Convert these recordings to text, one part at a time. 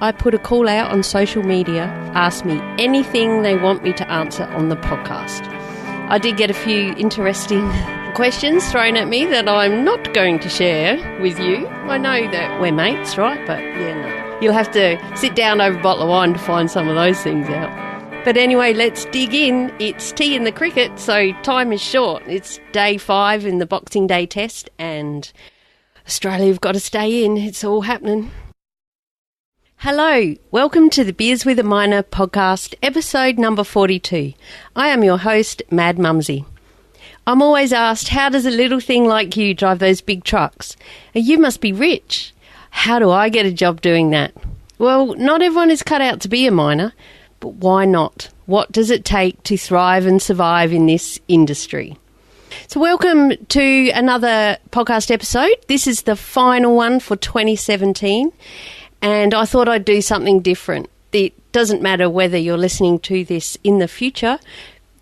I put a call out on social media, ask me anything they want me to answer on the podcast. I did get a few interesting questions thrown at me that I'm not going to share with you. I know that we're mates, right? But yeah, no. You'll have to sit down over a bottle of wine to find some of those things out. But anyway, let's dig in. It's tea in the cricket, so time is short. It's day 5 in the Boxing Day test, and Australia have got to stay in. It's all happening. Hello, welcome to the Beers with a Miner podcast, episode number 42. I am your host, Mad Mumzie. I'm always asked, how does a little thing like you drive those big trucks? You must be rich. How do I get a job doing that? Well, not everyone is cut out to be a miner, but why not? What does it take to thrive and survive in this industry? So welcome to another podcast episode. This is the final one for 2017. And I thought I'd do something different. It doesn't matter whether you're listening to this in the future.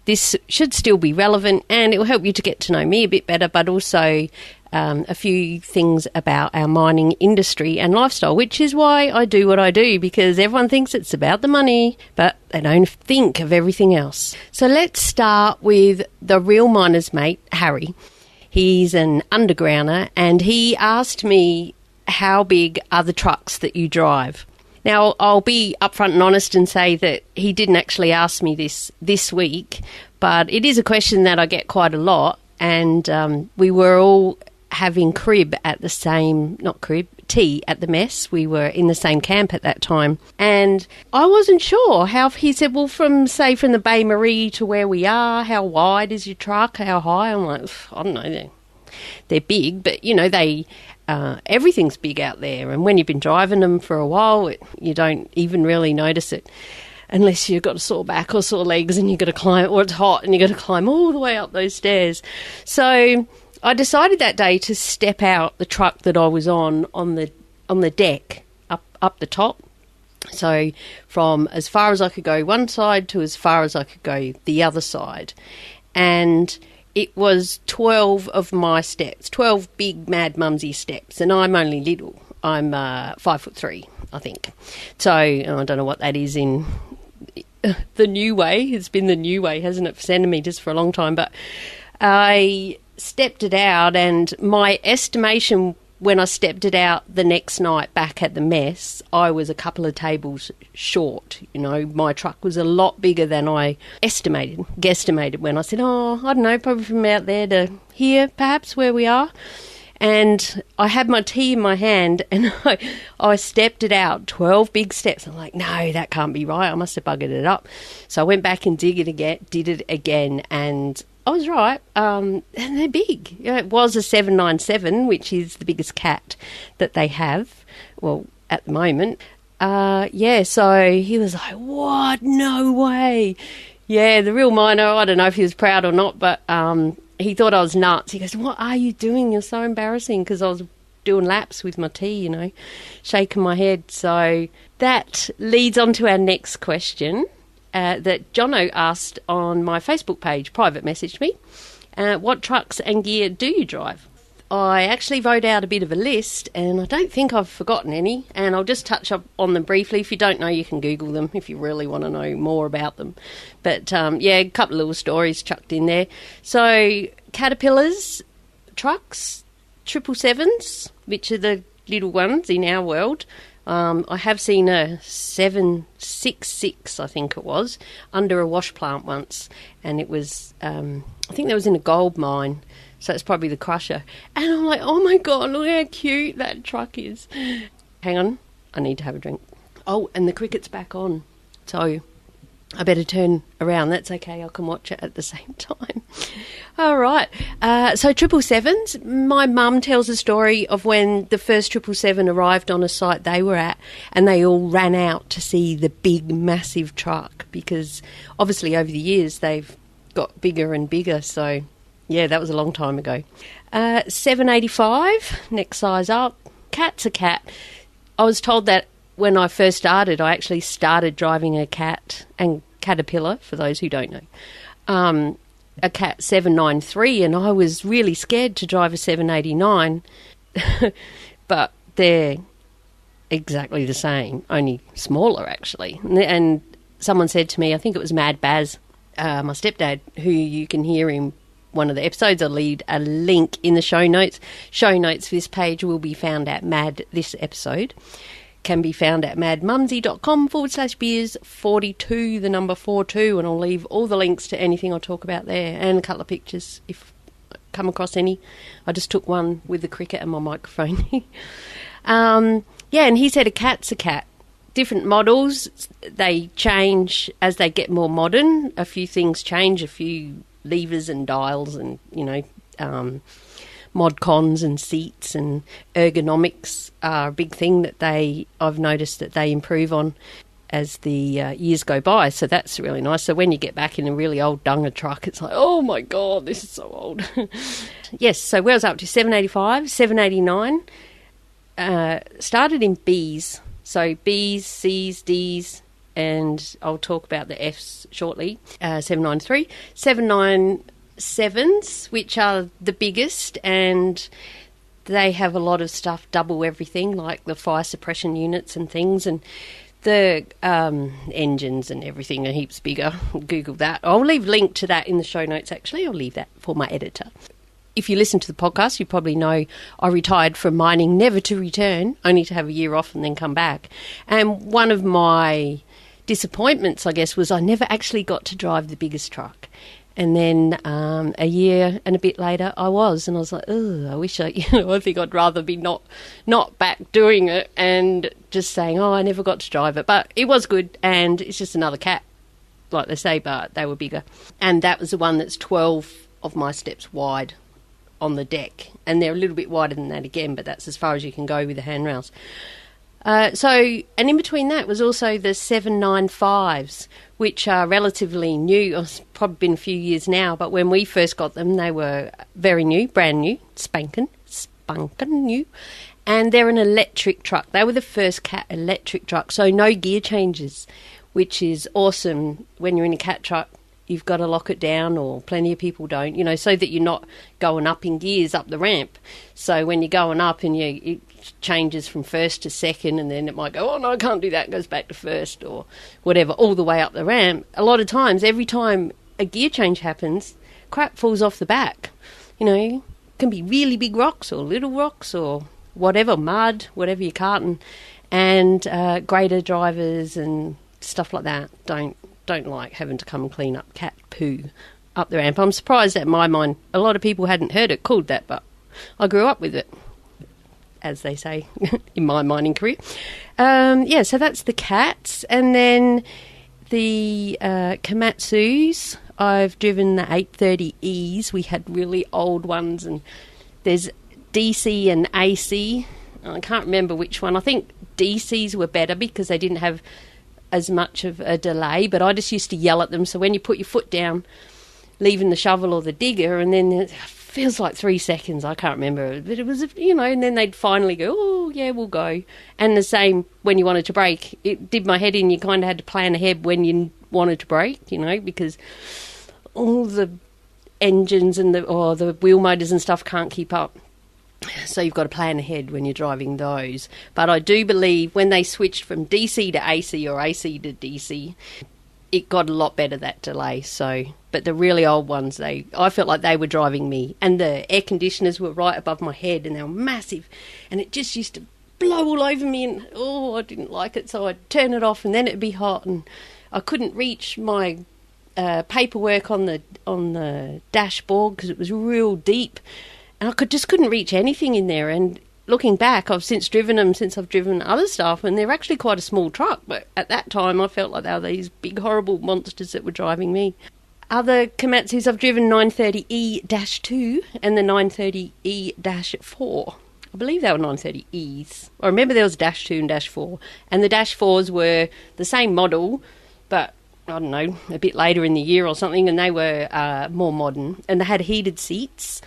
This should still be relevant, and it will help you to get to know me a bit better, but also a few things about our mining industry and lifestyle, which is why I do what I do, because everyone thinks it's about the money, but they don't think of everything else. So let's start with the real miner's mate, Harry. He's an undergrounder, and he asked me, how big are the trucks that you drive? Now, I'll be upfront and honest and say that he didn't actually ask me this week, but it is a question that I get quite a lot, and we were all having tea at the mess. We were in the same camp at that time, and I wasn't sure how. He said, well, from the Bay Marie to where we are, how wide is your truck, how high? I'm like, I don't know, they're big, but everything's big out there, and when you've been driving them for a while, you don't even really notice it unless you've got a sore back or sore legs and you've got to climb, or it's hot and you've got to climb all the way up those stairs. So I decided that day to step out the truck that I was on the deck up the top. So from as far as I could go one side to as far as I could go the other side. And it was 12 of my steps, 12 big Mad Mumzie steps, and I'm only little. I'm 5'3", I think. So I don't know what that is in the new way. It's been the new way, hasn't it, for centimetres for a long time. But I stepped it out, and my estimation when I stepped it out the next night back at the mess, I was a couple of tables short. My truck was a lot bigger than I guesstimated when I said, I don't know, probably from out there to here, perhaps, where we are. And I had my tea in my hand, and I stepped it out, 12 big steps. I'm like, no, that can't be right. I must have buggered it up. So I went back and did it again, and I was right, and they're big. It was a 797, which is the biggest cat that they have, well, at the moment. So he was like, what? No way. Yeah, the real miner, I don't know if he was proud or not, but he thought I was nuts. He goes, what are you doing? You're so embarrassing, because I was doing laps with my tea, shaking my head. So that leads on to our next question. That Jono asked on my Facebook page, private messaged me, what trucks and gear do you drive? I actually wrote out a bit of a list, and I don't think I've forgotten any, and I'll just touch up on them briefly. If you don't know, you can Google them if you really want to know more about them. But, a couple of little stories chucked in there. So, Caterpillars, trucks, 777s, which are the little ones in our world. I have seen a 766, I think it was, under a wash plant once, and it was, I think that was in a gold mine, so it's probably the crusher. And I'm like, oh my God, look how cute that truck is. Hang on, I need to have a drink. Oh, and the cricket's back on, so I better turn around. That's okay, I can watch it at the same time. All right, so 777s. My mum tells a story of when the first 777 arrived on a site they were at, and they all ran out to see the big, massive truck, because obviously over the years they've got bigger and bigger. So, yeah, that was a long time ago. 785, next size up. Cat's a cat. I was told that when I first started, I actually started driving a cat and Caterpillar, for those who don't know. A Cat 793, and I was really scared to drive a 789, but they're exactly the same, only smaller actually. And someone said to me, I think it was Mad Baz, my stepdad, who you can hear in one of the episodes. I'll leave a link in the show notes. Show notes for this page will be found at this episode can be found at madmumzie.com/beers42, the number 42, and I'll leave all the links to anything I talk about there and a couple of pictures if I come across any. I just took one with the cricket and my microphone. And he said a cat's a cat. Different models, they change as they get more modern. A few things change, a few levers and dials and, mod cons and seats and ergonomics are a big thing that I've noticed that they improve on as the years go by. So that's really nice. So when you get back in a really old Dunga truck, it's like, oh my God, this is so old. Yes, so where I was up to 785, 789, started in Bs. So Bs, Cs, Ds, and I'll talk about the Fs shortly. 793, 797s, which are the biggest, and they have a lot of stuff, double everything, like the fire suppression units and things, and the engines and everything are heaps bigger. Google that. I'll leave a link to that in the show notes, actually. I'll leave that for my editor. If you listen to the podcast, you probably know I retired from mining, never to return, only to have a year off and then come back. And one of my disappointments, I guess, was I never actually got to drive the biggest truck. And then a year and a bit later, I was. And I was like, oh, I wish I think I'd rather be not back doing it and just saying, oh, I never got to drive it. But it was good, and it's just another cat, like they say, but they were bigger. And that was the one that's 12 of my steps wide on the deck, and they're a little bit wider than that again, but that's as far as you can go with the handrails. And in between that was also the 795s, which are relatively new. It's probably been a few years now, but when we first got them, they were very new, brand new, spankin' new, and they're an electric truck. They were the first cat electric truck, so no gear changes, which is awesome. When you're in a cat truck, you've got to lock it down, or plenty of people don't, so that you're not going up in gears up the ramp. So when you're going up and it changes from first to second, and then it might go, oh, no, I can't do that, it goes back to first or whatever, all the way up the ramp. A lot of times, every time a gear change happens, crap falls off the back. It can be really big rocks or little rocks or whatever, mud, whatever you're carting. And grader drivers and stuff like that don't like having to come and clean up cat poo up the ramp. I'm surprised at my mind. A lot of people hadn't heard it called that, but I grew up with it, as they say, in my mining career. So that's the cats. And then the Komatsus, I've driven the 830Es. We had really old ones, and there's DC and AC. I can't remember which one. I think DCs were better because they didn't have as much of a delay, but I just used to yell at them. So when you put your foot down, leaving the shovel or the digger, and then it feels like 3 seconds, I can't remember, but it was, and then they'd finally go, oh, yeah, we'll go. And the same when you wanted to brake. It did my head in. You kind of had to plan ahead when you wanted to brake, because all the engines and the wheel motors and stuff can't keep up. So you've got to plan ahead when you're driving those. But I do believe when they switched from DC to AC or AC to DC, it got a lot better, that delay. But the really old ones, I felt like they were driving me. And the air conditioners were right above my head, and they were massive. And it just used to blow all over me, and I didn't like it. So I'd turn it off, and then it'd be hot, and I couldn't reach my paperwork on the dashboard because it was real deep. And I couldn't reach anything in there. And looking back, I've since driven them since I've driven other stuff, and they're actually quite a small truck. But at that time, I felt like they were these big, horrible monsters that were driving me. Other Komatsus I've driven 930E-2 and the 930E-4. I believe they were 930Es. I remember there was Dash 2 and Dash 4. And the Dash 4s were the same model, but I don't know, a bit later in the year or something, and they were more modern. And they had heated seats.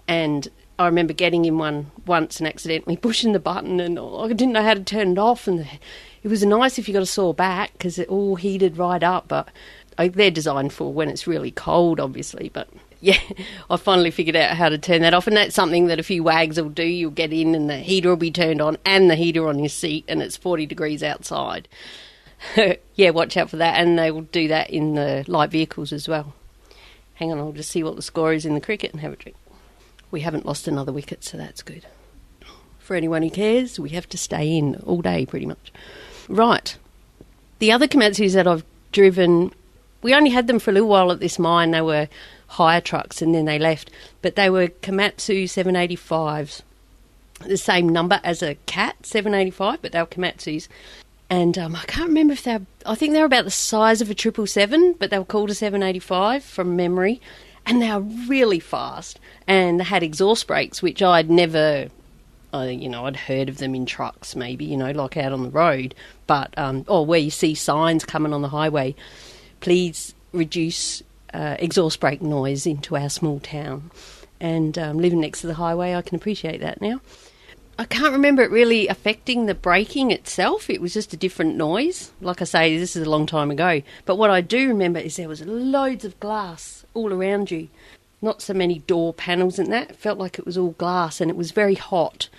And I remember getting in one once and accidentally pushing the button, and I didn't know how to turn it off. And it was nice if you got a sore back because it all heated right up. But they're designed for when it's really cold, obviously. But Yeah, I finally figured out how to turn that off, and that's something that a few wags will do. You'll get in and the heater will be turned on and the heater on your seat, and it's 40 degrees outside. Yeah, watch out for that, and they will do that in the light vehicles as well. Hang on, I'll just see what the score is in the cricket and have a drink. We haven't lost another wicket, so that's good. For anyone who cares, we have to stay in all day pretty much. Right, the other Komatsus that I've driven, we only had them for a little while at this mine. They were hire trucks and then they left, but they were Komatsu 785s, the same number as a Cat 785, but they were Komatsus. And I can't remember if I think they were about the size of a 777, but they were called a 785 from memory, and they were really fast, and they had exhaust brakes, which I'd never, I'd heard of them in trucks maybe, like out on the road, but where you see signs coming on the highway, please reduce exhaust brake noise into our small town. And living next to the highway, I can appreciate that now. I can't remember it really affecting the braking itself. It was just a different noise. Like I say, this is a long time ago. But what I do remember is there was loads of glass all around you. Not so many door panels and that. It felt like it was all glass, and it was very hot.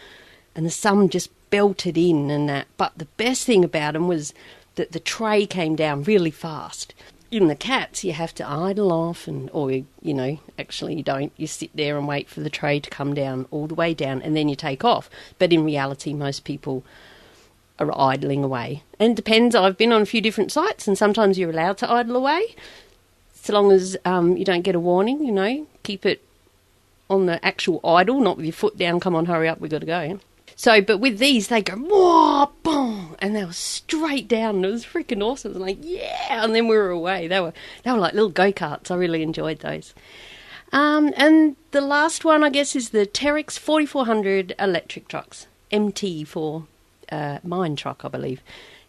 And the sun just belted in and that. But the best thing about them was that the tray came down really fast. In the Cats, you have to idle off, actually you don't. You sit there and wait for the tray to come down all the way down, and then you take off. But in reality, most people are idling away. And it depends. I've been on a few different sites, and sometimes you're allowed to idle away, so long as you don't get a warning, Keep it on the actual idle, not with your foot down, come on, hurry up, we've got to go. So, but with these, they go, whoa, boom, and they were straight down, and it was freaking awesome. It was like, yeah, and then we were away. They were like little go-karts. I really enjoyed those. And the last one, I guess, is the Terex 4400 electric trucks, MT for mine truck, I believe.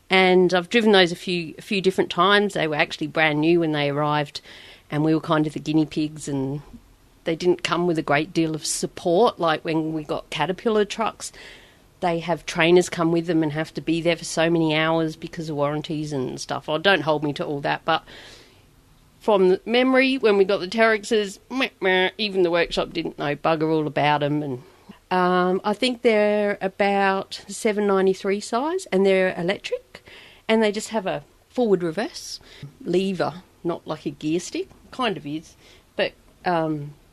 And I've driven those a few different times. They were actually brand new when they arrived, and we were kind of the guinea pigs, and they didn't come with a great deal of support. Like when we got Caterpillar trucks, they have trainers come with them and have to be there for so many hours because of warranties and stuff. Oh, don't hold me to all that, but from memory, when we got the Terexes, even the workshop didn't know bugger all about them. And I think they're about 793 size, and they're electric, and they just have a forward reverse lever, not like a gear stick. Kind of is, but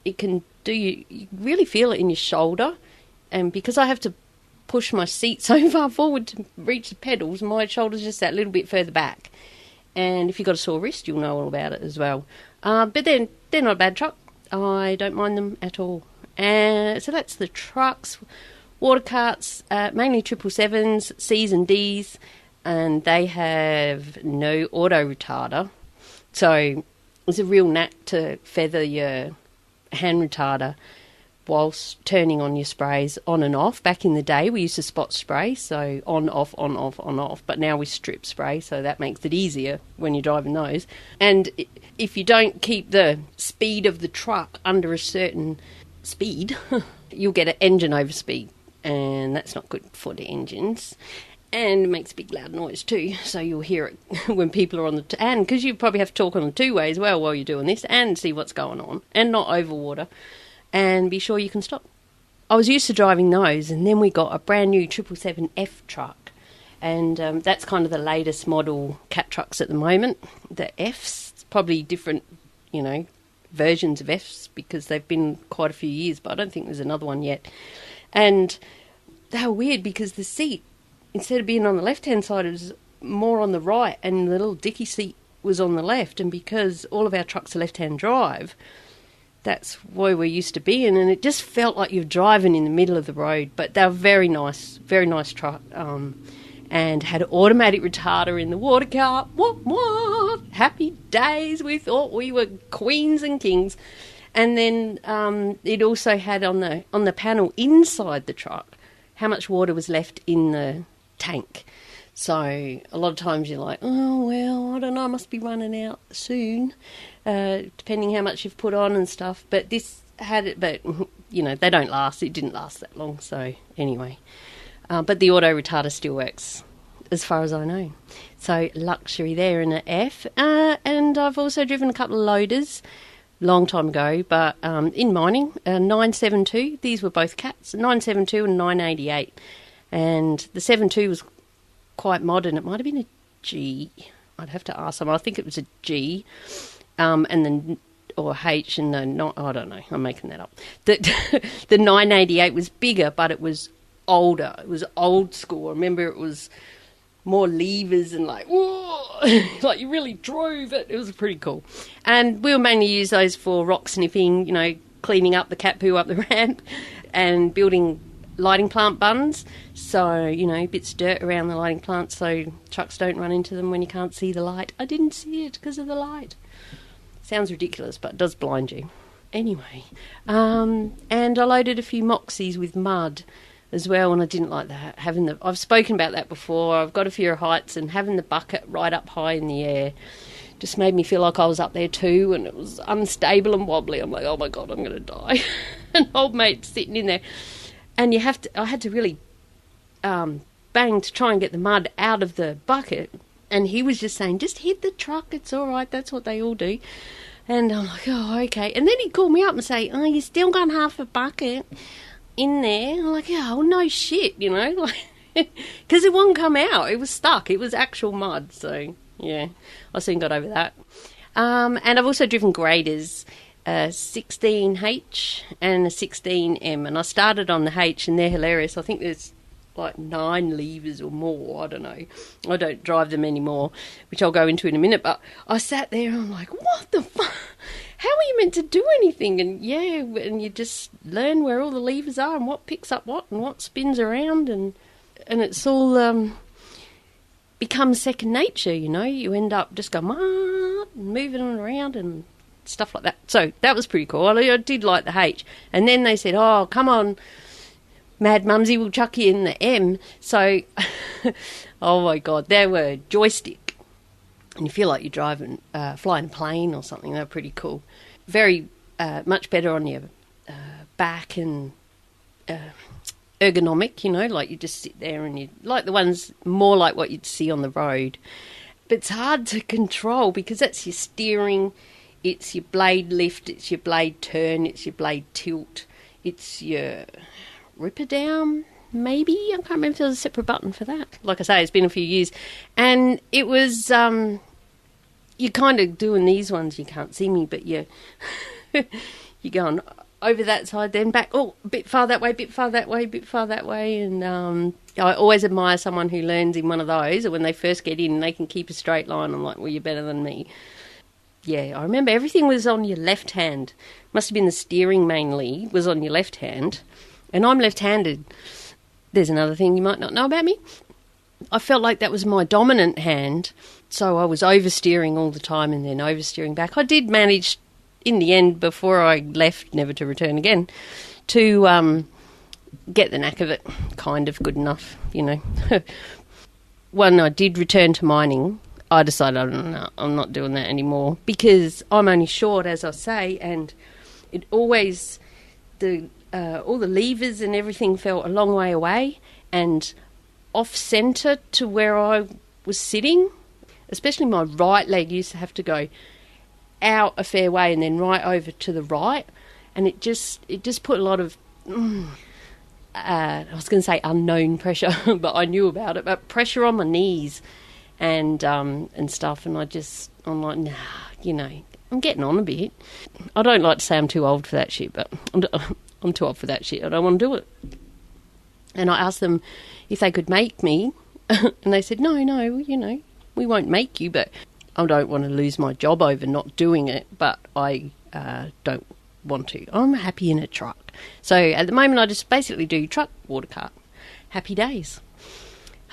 it can do you really feel it in your shoulder, and because I have to push my seat so far forward to reach the pedals, my shoulder's just that little bit further back. And if you've got a sore wrist, you'll know all about it as well. But then they're not a bad truck. I don't mind them at all. So that's the trucks. Water carts, mainly 777s, Cs and Ds, and they have no auto retarder. So it's a real knack to feather your hand retarder whilst turning on your sprays on and off. Back in the day, we used to spot spray, so on, off, on, off, on, off. But now we strip spray, so that makes it easier when you're driving those. And if you don't keep the speed of the truck under a certain speed, you'll get an engine overspeed, and that's not good for the engines. And it makes a big loud noise too, so you'll hear it when people are on the... and because you probably have to talk on the two-way as well while you're doing this, and see what's going on, and not overwater, and be sure you can stop. I was used to driving those, and then we got a brand new 777F truck, and that's kind of the latest model cat trucks at the moment. The Fs, probably different, versions of Fs, because they've been quite a few years, but I don't think there's another one yet. And they were weird because the seat, instead of being on the left-hand side, it was more on the right, and the little dicky seat was on the left. And because all of our trucks are left-hand drive, that's where we're used to being, and it just felt like you're driving in the middle of the road. But they were very nice truck, and had an automatic retarder in the water car. What? Happy days, we thought we were queens and kings. And then it also had on the panel inside the truck how much water was left in the tank. So a lot of times you're like, oh, well, I don't know, I must be running out soon, depending how much you've put on and stuff. But this had it, but, they don't last. It didn't last that long, so anyway. But the auto retarder still works, as far as I know. So luxury there in an F. And I've also driven a couple of loaders long time ago, but in mining, 972, these were both cats, 972 and 988. And the 72 was quite modern. It might have been a G. I'd have to ask them. I think it was a G, and then or H, and I don't know. I'm making that up. The 988 was bigger, but it was older. It was old school. I remember it was more levers and like, whoa, like you really drove it. It was pretty cool. And we'll mainly use those for rock sniffing, cleaning up the cat poo up the ramp and building lighting plant bunds. So, bits of dirt around the lighting plants so trucks don't run into them when you can't see the light. I didn't see it because of the light. Sounds ridiculous, but it does blind you. Anyway, and I loaded a few Moxies with mud as well, and I didn't like that. I've spoken about that before. I've got a fear of heights, and having the bucket right up high in the air just made me feel like I was up there too, and it was unstable and wobbly. I'm like, oh my God, I'm going to die. An old mate sitting in there. And I had to really bang to try and get the mud out of the bucket, and he was just saying, just hit the truck, it's all right, that's what they all do. And I'm like, oh, okay. And then he'd call me up and say, oh, you still got half a bucket in there. I'm like, oh, no shit, because it wouldn't come out. It was stuck. It was actual mud. So, yeah, I soon got over that. And I've also driven graders, a 16H and a 16M. And I started on the H, and they're hilarious. I think there's like 9 levers or more. I don't know. I don't drive them anymore, which I'll go into in a minute. But I sat there and I'm like, what the fuck? How are you meant to do anything? And and you just learn where all the levers are and what picks up what and what spins around, and it's all becomes second nature, You end up just going, and moving it around and stuff like that. So that was pretty cool. I did like the H. And then they said, oh, come on, Mad Mumzie, will chuck you in the M. So, oh my God, they were joystick. And you feel like you're driving, flying a plane or something. They're pretty cool. Very much better on your back and ergonomic, like you just sit there and you like the ones more like what you'd see on the road. But it's hard to control because that's your steering, it's your blade lift, it's your blade turn, it's your blade tilt, it's your ripper down, maybe. I can't remember if there was a separate button for that. Like I say, it's been a few years. And it was, you're kind of doing these ones, you can't see me, but you're going over that side, then back, a bit far that way, bit far that way, bit far that way. And I always admire someone who learns in one of those, or when they first get in, they can keep a straight line. I'm like, well, you're better than me. Yeah, I remember everything was on your left hand. Must have been the steering mainly was on your left hand. And I'm left-handed. There's another thing you might not know about me. I felt like that was my dominant hand, so I was oversteering all the time and then oversteering back. I did manage, in the end, before I left, never to return again, to get the knack of it, kind of good enough, When I did return to mining, I decided, no, I'm not doing that anymore, because I'm only short, as I say, and it always... all the levers and everything felt a long way away and off-centre to where I was sitting. Especially my right leg used to have to go out a fair way and then right over to the right. And it just put a lot of, I was going to say unknown pressure, but I knew about it, but pressure on my knees and stuff. And I'm like, nah, I'm getting on a bit. I don't like to say I'm too old for that shit, but I'm too old for that shit. I don't want to do it. And I asked them if they could make me, and they said, no, we won't make you, but I don't want to lose my job over not doing it, but I don't want to. I'm happy in a truck. So at the moment, I just basically do truck, water cart. Happy days.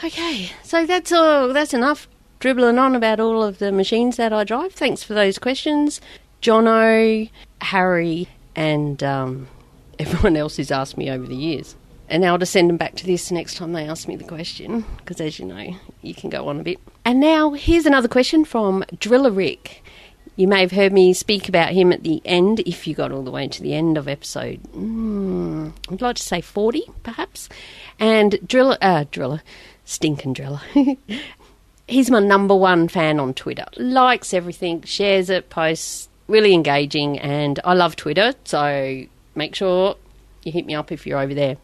Okay, so that's all. That's enough dribbling on about all of the machines that I drive. Thanks for those questions. Jono, Harry, and everyone else who's asked me over the years. And now I'll just send them back to this next time they ask me the question, because as you know, you can go on a bit. And now here's another question from Driller Rick. You may have heard me speak about him at the end, if you got all the way to the end of episode, I'd like to say 40, perhaps. And Stinkin' Driller. He's my number one fan on Twitter. Likes everything, shares it, posts, really engaging, and I love Twitter, so make sure you hit me up if you're over there.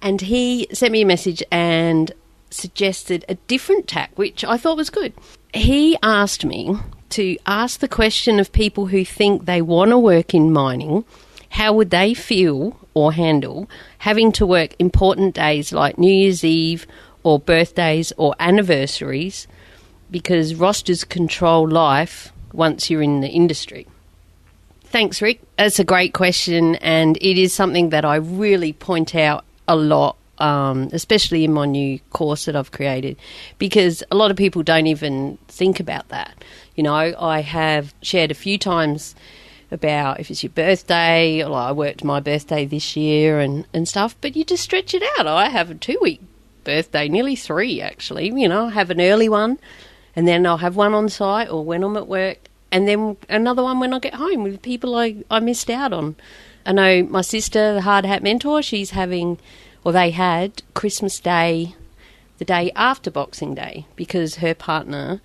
And he sent me a message and suggested a different tack, which I thought was good. He asked me to ask the question of people who think they want to work in mining, how would they feel or handle having to work important days like New Year's Eve or birthdays or anniversaries, because rosters control life once you're in the industry. Thanks, Rick. That's a great question, and it is something that I really point out a lot, especially in my new course that I've created, because a lot of people don't even think about that. You know, I have shared a few times about if it's your birthday, or I worked my birthday this year and stuff, but you just stretch it out. I have a 2-week birthday, nearly 3 actually. You know, I have an early one, and then I'll have one on site or when I'm at work, and then another one when I get home with people I missed out on. I know my sister, the Hard Hat Mentor, she's having, or they had, Christmas Day the day after Boxing Day because her partner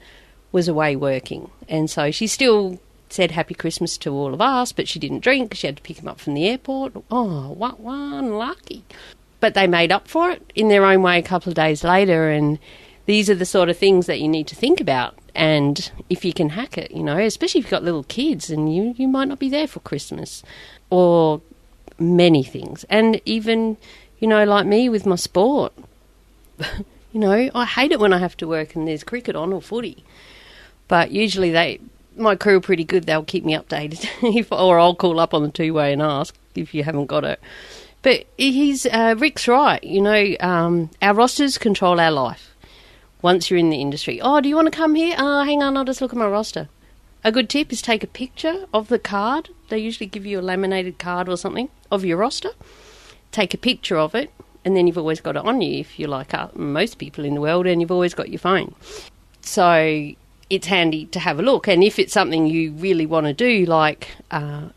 was away working. And so she still said Happy Christmas to all of us, but she didn't drink. She had to pick him up from the airport. Oh, what one, lucky. But they made up for it in their own way a couple of days later, and these are the sort of things that you need to think about. And if you can hack it, you know, especially if you've got little kids and you might not be there for Christmas or many things. And even, you know, like me with my sport, you know, I hate it when I have to work and there's cricket on or footy. But usually my crew are pretty good. They'll keep me updated, or I'll call up on the two-way and ask if you haven't got it. But Rick's right. You know, our rosters control our life once you're in the industry. Oh, do you want to come here? Hang on, I'll just look at my roster. A good tip is take a picture of the card. They usually give you a laminated card or something of your roster. Take a picture of it, and then you've always got it on you if you're like most people in the world, and you've always got your phone. So it's handy to have a look. And if it's something you really want to do, like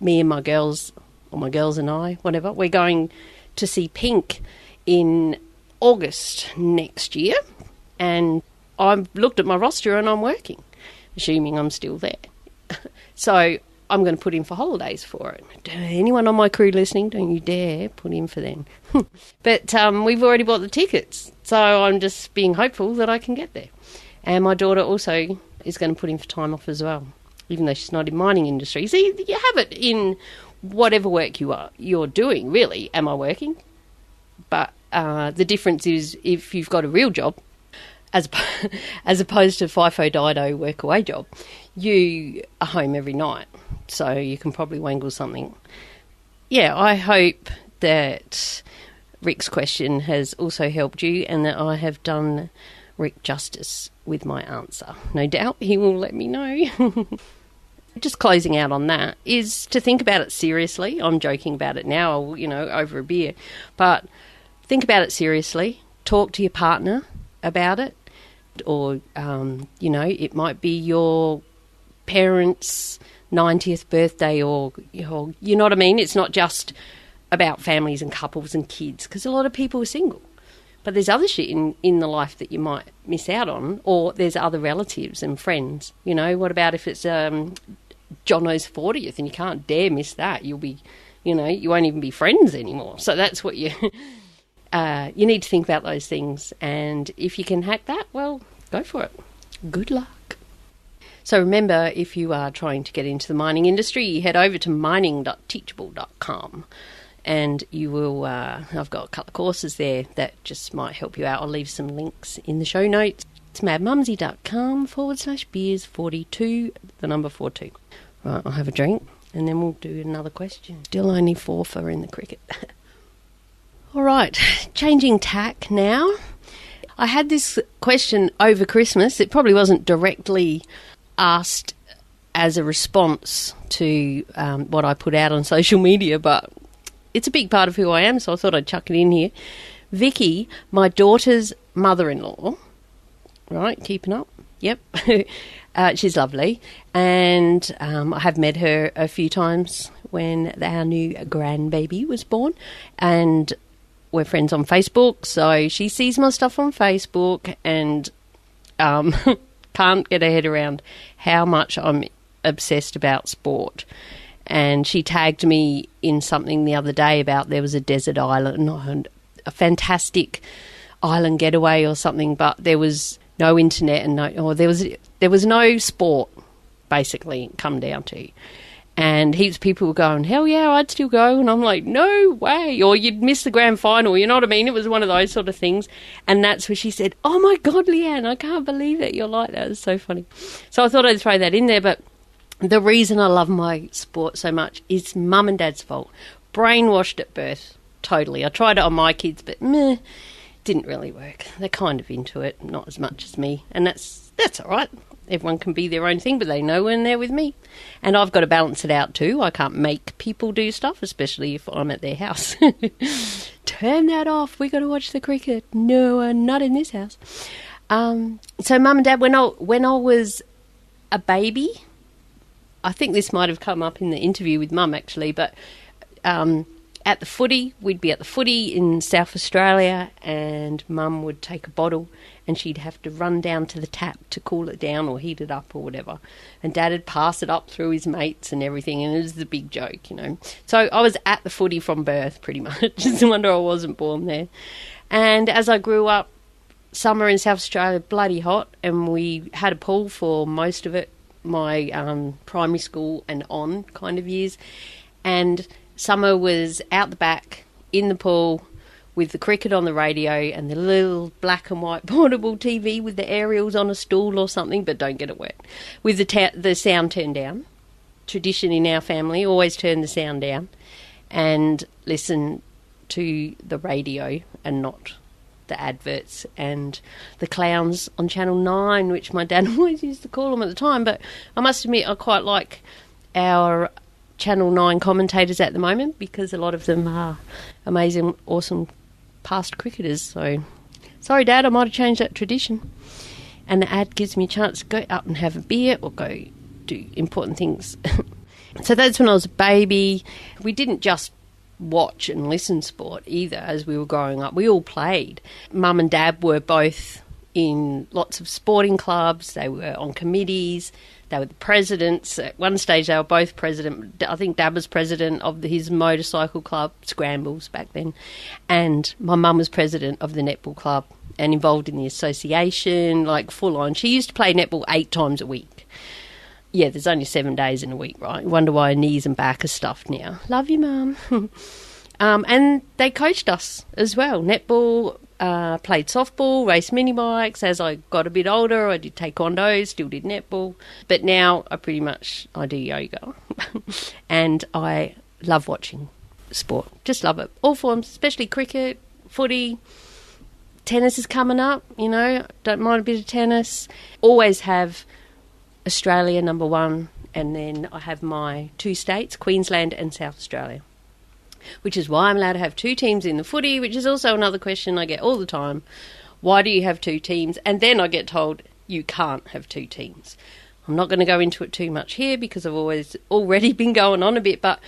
me and my girls, or my girls and I, whatever, we're going to see Pink in August next year, and I've looked at my roster and I'm working, assuming I'm still there. So I'm going to put in for holidays for it. Anyone on my crew listening, don't you dare put in for them. But we've already bought the tickets, so I'm just being hopeful that I can get there. And my daughter also is going to put in for time off as well, even though she's not in mining industry. So you have it in whatever work you're doing, really. Am I working? But the difference is if you've got a real job, as opposed to FIFO Dido work away job, you are home every night, so you can probably wangle something. Yeah, I hope that Rick's question has also helped you, and that I have done Rick justice with my answer. No doubt he will let me know. Just closing out on that is to think about it seriously. I'm joking about it now, you know, over a beer, but think about it seriously. Talk to your partner about it. Or, you know, it might be your parents' 90th birthday, or you know what I mean? It's not just about families and couples and kids, because a lot of people are single. But there's other shit in the life that you might miss out on, or there's other relatives and friends. You know, what about if it's Jono's 40th and you can't dare miss that? You'll be, you know, you won't even be friends anymore. So that's what you need to think about those things. And if you can hack that, well, go for it. Good luck. So remember, if you are trying to get into the mining industry, head over to mining.teachable.com. And you will, I've got a couple of courses there that just might help you out. I'll leave some links in the show notes. It's madmumzie.com/beers42, the number 42. Right, I'll have a drink and then we'll do another question. Still only 4 for in the cricket. All right, changing tack now. I had this question over Christmas. It probably wasn't directly asked as a response to what I put out on social media, but it's a big part of who I am, so I thought I'd chuck it in here. Vicky, my daughter's mother-in-law, right, keeping up, yep, she's lovely, and I have met her a few times when our new grandbaby was born, and we're friends on Facebook, so she sees my stuff on Facebook and can't get her head around how much I'm obsessed about sport. And she tagged me in something the other day about there was a desert island, a fantastic island getaway or something, but there was no internet and there was no sport, basically, come down to. And heaps of people were going, hell yeah, I'd still go. And I'm like, no way. Or you'd miss the grand final, you know what I mean? It was one of those sort of things. And that's where she said, oh my God, Leanne, I can't believe it. You're like that. It's so funny. So I thought I'd throw that in there. But the reason I love my sport so much is Mum and Dad's fault. Brainwashed at birth, totally. I tried it on my kids, but didn't really work. They're kind of into it, not as much as me. And that's all right. Everyone can be their own thing, but they know when they're with me. And I've got to balance it out too. I can't make people do stuff, especially if I'm at their house. Turn that off. We got to watch the cricket. No, not in this house. So Mum and Dad, when I was a baby, I think this might have come up in the interview with Mum actually, but at the footy, we'd be at the footy in South Australia, and Mum would take a bottle and she'd have to run down to the tap to cool it down or heat it up or whatever. And Dad would pass it up through his mates and everything, and it was the big joke, you know. So I was at the footy from birth, pretty much. It's a wonder I wasn't born there. And as I grew up, summer in South Australia, bloody hot, and we had a pool for most of it, my primary school and on kind of years. And summer was out the back in the pool with the cricket on the radio and the little black and white portable TV with the aerials on a stool or something, but don't get it wet, with the sound turned down. Tradition in our family, always turn the sound down and listen to the radio and not the adverts and the clowns on Channel 9, which my dad always used to call them at the time. But I must admit, I quite like our Channel 9 commentators at the moment, because a lot of them are amazing, awesome past cricketers. So, sorry, Dad, I might have changed that tradition. And the ad gives me a chance to go up and have a beer or go do important things. So that's when I was a baby. We didn't just watch and listen sport either as we were growing up. We all played. Mum and Dad were both in lots of sporting clubs. They were on committees. They were the presidents. At one stage, they were both president. I think Dad was president of his motorcycle club, Scrambles, back then. And my mum was president of the netball club and involved in the association, like full on. She used to play netball 8 times a week. Yeah, there's only 7 days in a week, right? Wonder why her knees and back are stuffed now. Love you, Mum. And they coached us as well. Netball, played softball, raced mini bikes. As I got a bit older, I did taekwondo, still did netball. But now I do yoga. And I love watching sport. Just love it. All forms, especially cricket, footy. Tennis is coming up, you know. Don't mind a bit of tennis. Always have Australia number 1. And then I have my 2 states, Queensland and South Australia, which is why I'm allowed to have 2 teams in the footy, which is also another question I get all the time. Why do you have 2 teams? And then I get told you can't have 2 teams. I'm not going to go into it too much here because I've already been going on a bit, but,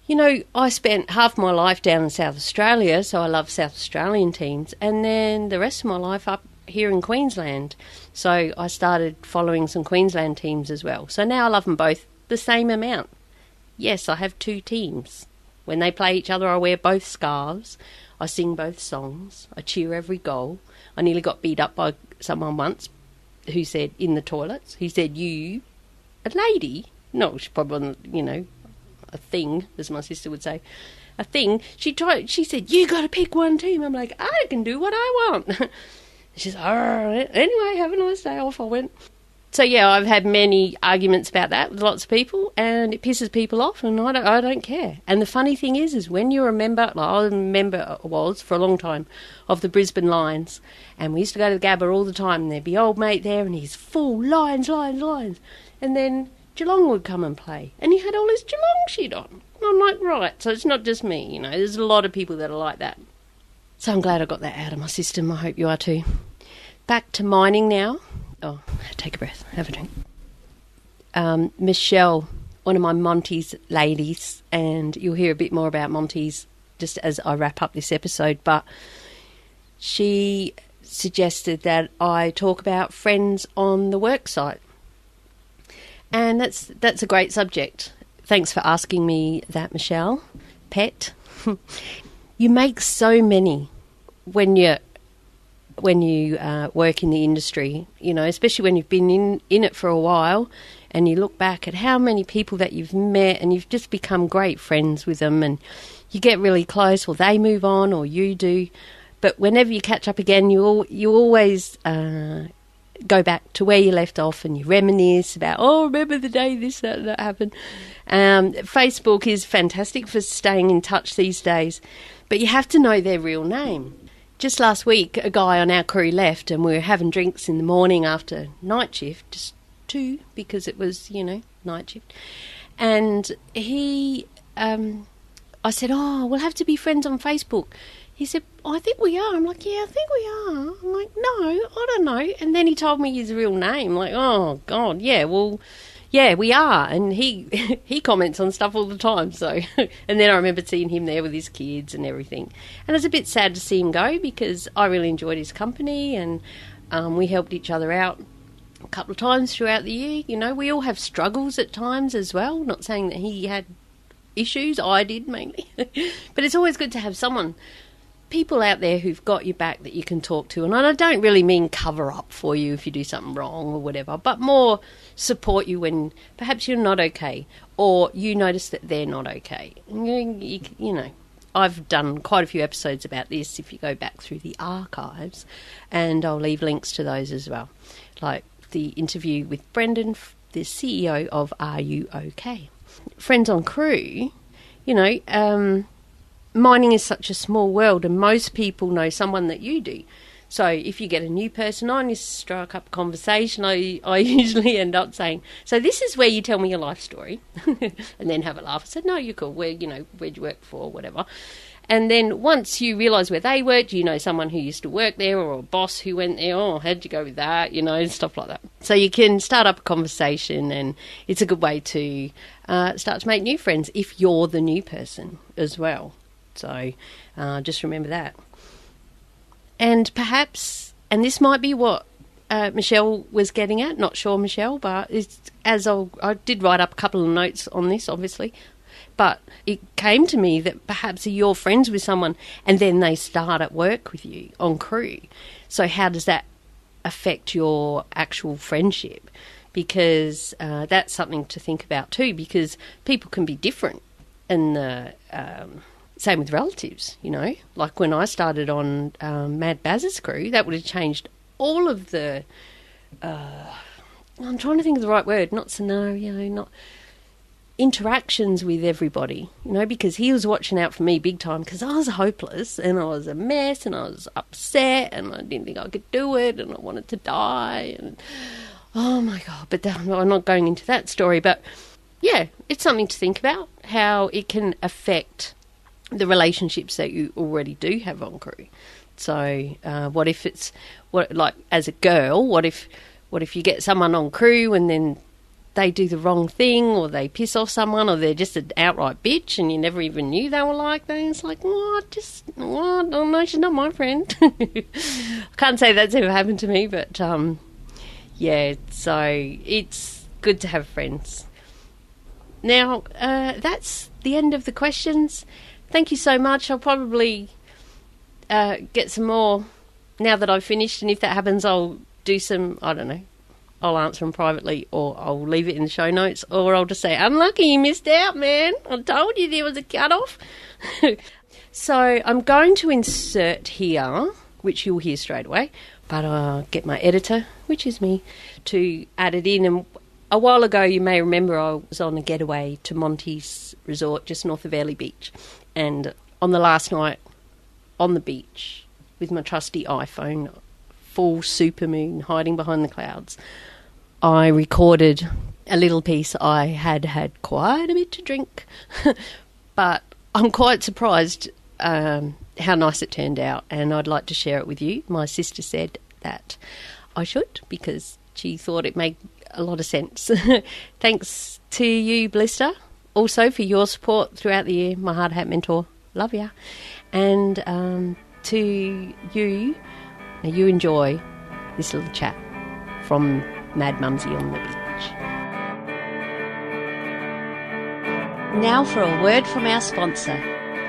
you know, I spent half my life down in South Australia, so I love South Australian teams, and then the rest of my life up here in Queensland. So I started following some Queensland teams as well. So now I love them both the same amount. Yes, I have 2 teams. When they play each other, I wear both scarves. I sing both songs. I cheer every goal. I nearly got beat up by someone once who said, in the toilets, he said, you, a lady? No, she probably wasn't, you know, a thing, as my sister would say. A thing. She said, you got to pick one team. I'm like, I can do what I want. She's like, all right. Anyway, have a nice day. Off I went. So, yeah, I've had many arguments about that with lots of people, and it pisses people off, and I don't care. And the funny thing is when you're a member, like I was for a long time, of the Brisbane Lions, and we used to go to the Gabba all the time, and there'd be old mate there, and he's full Lions. And then Geelong would come and play, and he had all his Geelong shit on. And I'm like, right, so it's not just me, you know, there's a lot of people that are like that. So I'm glad I got that out of my system. I hope you are too. Back to mining now. Oh, take a breath, have a drink. Michelle, one of my Monty's ladies, and you'll hear a bit more about Monty's just as I wrap up this episode, but she suggested that I talk about friends on the work site. And that's a great subject. Thanks for asking me that, Michelle. Pet. You make so many when you work in the industry, you know, especially when you've been in it for a while, and you look back at how many people that you've met and you've just become great friends with them, and you get really close, or they move on, or you do. But whenever you catch up again, you always go back to where you left off, and you reminisce about, oh, remember the day this, that happened. Facebook is fantastic for staying in touch these days, but you have to know their real name. Just last week, a guy on our crew left, and we were having drinks in the morning after night shift, just 2, because it was, you know, night shift. And he, I said, oh, we'll have to be friends on Facebook. He said, oh, I think we are. I'm like, yeah, I think we are. I'm like, no, I don't know. And then he told me his real name. Like, oh, God, yeah, well, yeah, we are. And he comments on stuff all the time. So, and then I remember seeing him there with his kids and everything. And it's a bit sad to see him go, because I really enjoyed his company, and we helped each other out a couple of times throughout the year. You know, we all have struggles at times as well. Not saying that he had issues. I did mainly. But it's always good to have people out there who've got your back that you can talk to. And I don't really mean cover up for you if you do something wrong or whatever, but more support you when perhaps you're not okay, or you notice that they're not okay. You know, I've done quite a few episodes about this if you go back through the archives, and I'll leave links to those as well. Like the interview with Brendan, the CEO of Are You OK? Friends on crew, you know, mining is such a small world, and most people know someone that you do. So if you get a new person on, you strike up a conversation, I usually end up saying, so this is where you tell me your life story, and then have a laugh. I said, no, you're cool. Where'd you work for, whatever. And then once you realise where they worked, you know someone who used to work there, or a boss who went there, oh, how'd you go with that, you know, stuff like that. So you can start up a conversation, and it's a good way to start to make new friends if you're the new person as well. So just remember that. And perhaps, and this might be what Michelle was getting at, not sure, Michelle, but I did write up a couple of notes on this, obviously, but it came to me that perhaps you're friends with someone and then they start at work with you on crew. So how does that affect your actual friendship? Because that's something to think about too, because people can be different, and same with relatives, you know. Like when I started on Mad Baz's crew, that would have changed all of the... I'm trying to think of the right word. Not scenario, not... interactions with everybody, you know, because he was watching out for me big time, because I was hopeless, and I was a mess, and I was upset, and I didn't think I could do it, and I wanted to die, and... oh, my God. But I'm not going into that story. But, yeah, it's something to think about, how it can affect the relationships that you already do have on crew. So what if it's, like as a girl, what if you get someone on crew and then they do the wrong thing, or they piss off someone, or they're just an outright bitch and you never even knew they were like that? It's like, what? Oh no, she's not my friend. I can't say that's ever happened to me, but yeah, so it's good to have friends. Now, that's the end of the questions. Thank you so much. I'll probably get some more now that I've finished, and if that happens, I'll do some, I don't know, I'll answer them privately, or I'll leave it in the show notes, or I'll just say, unlucky, you missed out, man. I told you there was a cut-off. So I'm going to insert here, which you'll hear straight away, but I'll get my editor, which is me, to add it in. And a while ago, you may remember, I was on a getaway to Monty's Resort just north of Early Beach. And on the last night on the beach with my trusty iPhone, full supermoon hiding behind the clouds, I recorded a little piece. I had quite a bit to drink, but I'm quite surprised how nice it turned out, and I'd like to share it with you. My sister said that I should, because she thought it made a lot of sense. Thanks to you, Blister, also for your support throughout the year, my hard hat mentor. Love ya. And to you, now you enjoy this little chat from Mad Mumzie on the beach. Now for a word from our sponsor.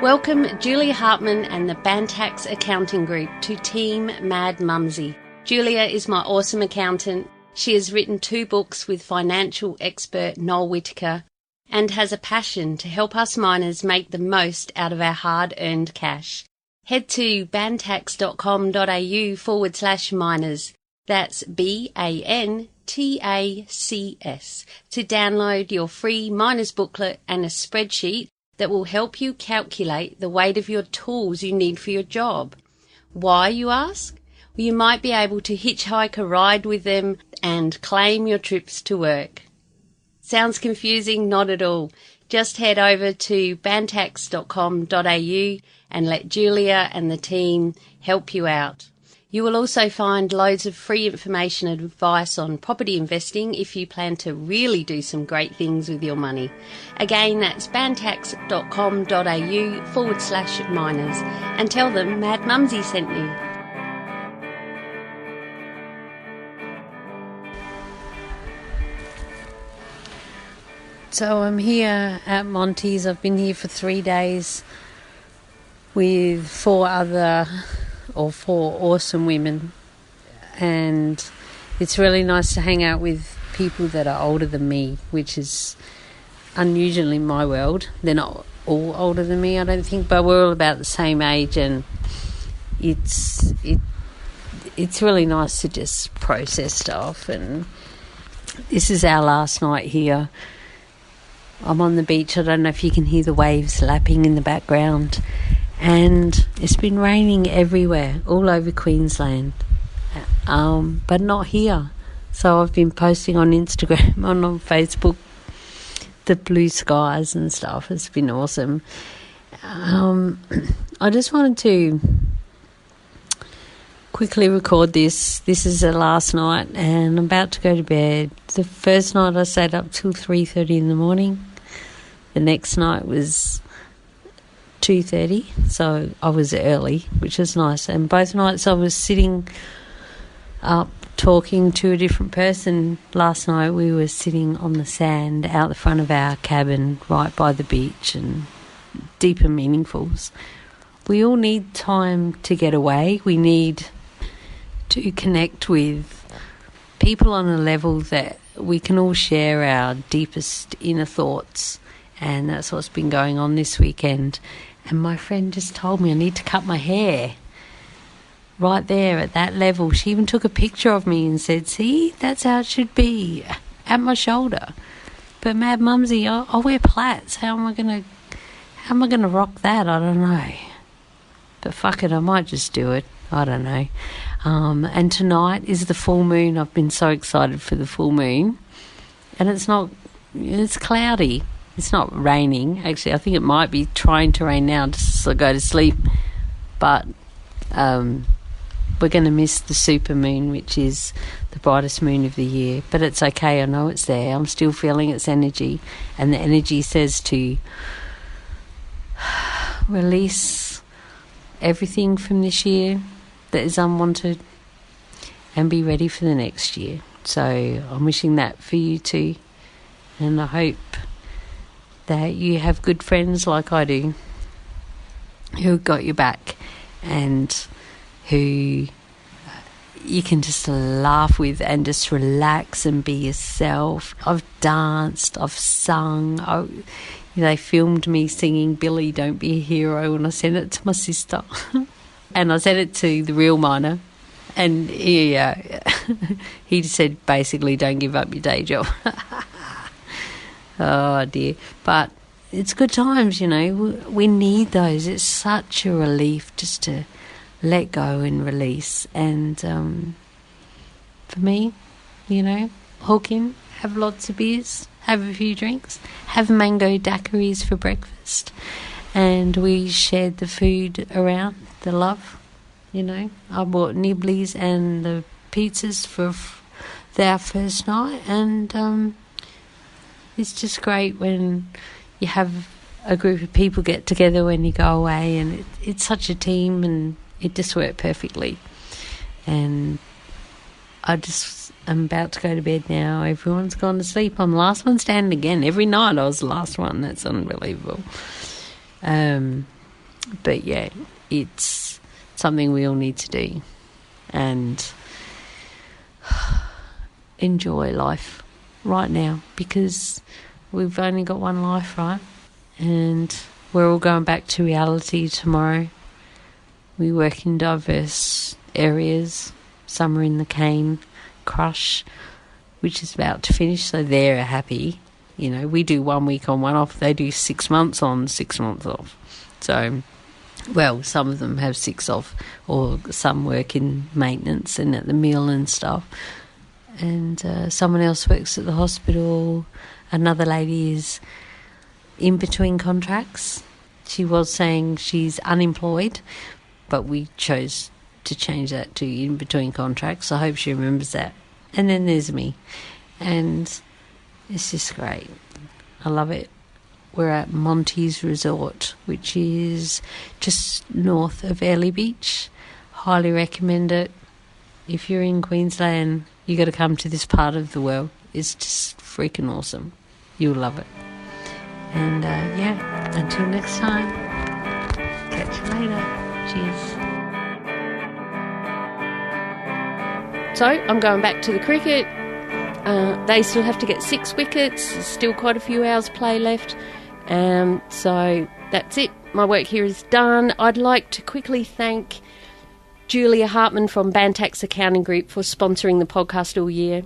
Welcome Julia Hartman and the Bantax Accounting Group to Team Mad Mumzie. Julia is my awesome accountant. She has written 2 books with financial expert Noel Whittaker and has a passion to help us miners make the most out of our hard-earned cash. Head to bantax.com.au/miners. That's BANTACS to download your free miners booklet and a spreadsheet that will help you calculate the weight of your tools you need for your job. Why, you ask? Well, you might be able to hitchhike a ride with them and claim your trips to work. Sounds confusing? Not at all. Just head over to bantax.com.au and let Julia and the team help you out. You will also find loads of free information and advice on property investing if you plan to really do some great things with your money. Again, that's bantax.com.au/miners and tell them Mad Mumzie sent you. So I'm here at Monty's. I've been here for 3 days with 4 awesome women, and it's really nice to hang out with people that are older than me, which is unusual in my world. They're not all older than me, I don't think, but we're all about the same age, and it's really nice to just process stuff. And this is our last night here. I'm on the beach. I don't know if you can hear the waves lapping in the background. And it's been raining everywhere, all over Queensland, but not here. So I've been posting on Instagram and on Facebook the blue skies and stuff. It's been awesome. I just wanted to quickly record this. This is the last night, and I'm about to go to bed. The first night I stayed up till 3:30 in the morning. The next night was 2:30, so I was early, which was nice. And both nights I was sitting up talking to a different person. Last night we were sitting on the sand out the front of our cabin right by the beach, and deep and meaningfuls. We all need time to get away. We need to connect with people on a level that we can all share our deepest inner thoughts, and that's what's been going on this weekend. And my friend just told me I need to cut my hair right there at that level. She even took a picture of me and said, see, that's how it should be, at my shoulder. But Mad Mumzie, I wear plaits. How am I gonna rock that? I don't know. But fuck it, I might just do it. I don't know. And tonight is the full moon. I've been so excited for the full moon. And it's cloudy. It's not raining. Actually, I think it might be trying to rain now just to go to sleep. But we're going to miss the supermoon, which is the brightest moon of the year. But it's okay. I know it's there. I'm still feeling its energy. And the energy says to release everything from this year that is unwanted and be ready for the next year. So I'm wishing that for you too. And I hope that you have good friends like I do who got your back and who you can just laugh with and just relax and be yourself. I've danced, I've sung. They filmed me singing Billy, Don't Be a Hero, and I sent it to my sister. And I sent it to the real miner. And he said basically, don't give up your day job. Oh dear. But it's good times, we need those. It's such a relief just to let go and release. And for me, hook in, have lots of beers, have a few drinks, have mango daiquiris for breakfast, and we shared the food around, the love. I bought nibblies and the pizzas for our first night, and it's just great when you have a group of people get together when you go away, and it's such a team, and it just worked perfectly. And I'm about to go to bed now. Everyone's gone to sleep. I'm the last one standing again. Every night I was the last one. That's unbelievable. But yeah, it's something we all need to do and enjoy life right now, because we've only got one life, right? And we're all going back to reality tomorrow. We work in diverse areas. Some are in the cane crush, which is about to finish, so they're happy. You know, we do 1 week on, 1 off. They do 6 months on, 6 months off. So, well, some of them have 6 off, or some work in maintenance and at the mill and stuff. And someone else works at the hospital. Another lady is in between contracts. She was saying she's unemployed, but we chose to change that to in between contracts. I hope she remembers that. And then there's me. And it's just great. I love it. We're at Monty's Resort, which is just north of Airlie Beach. Highly recommend it. If you're in Queensland, you got to come to this part of the world. It's just freaking awesome. You'll love it. And yeah, until next time, catch you later. Cheers. So I'm going back to the cricket. They still have to get 6 wickets. There's still quite a few hours play left. So that's it. My work here is done. I'd like to quickly thank Julia Hartman from Bantax Accounting Group for sponsoring the podcast all year.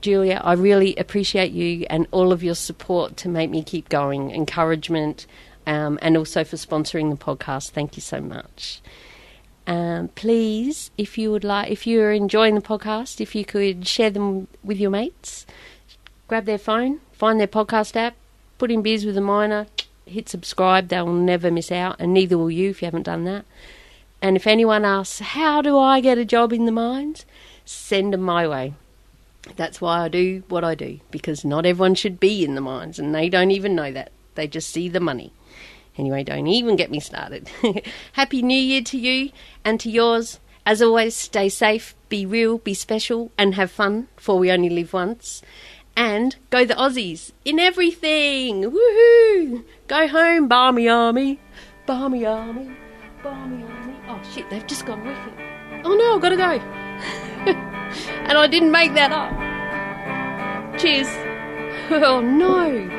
Julia, I really appreciate you and all of your support to make me keep going, encouragement, and also for sponsoring the podcast. Thank you so much. Please, if you're enjoying the podcast, if you could share them with your mates, grab their phone, find their podcast app, put in Beers with a Miner, hit subscribe. They'll never miss out, and neither will you if you haven't done that. And if anyone asks, how do I get a job in the mines? Send them my way. That's why I do what I do, because not everyone should be in the mines, and they don't even know that. They just see the money. Anyway, don't even get me started. Happy New Year to you and to yours. As always, stay safe, be real, be special, and have fun, for we only live once. And go the Aussies in everything. Woohoo! Go home, Barmy Army. Barmy Army. Barmy Army. Oh, shit, they've just gone wicket. Oh, no, I've got to go. And I didn't make that up. Cheers. Oh, no.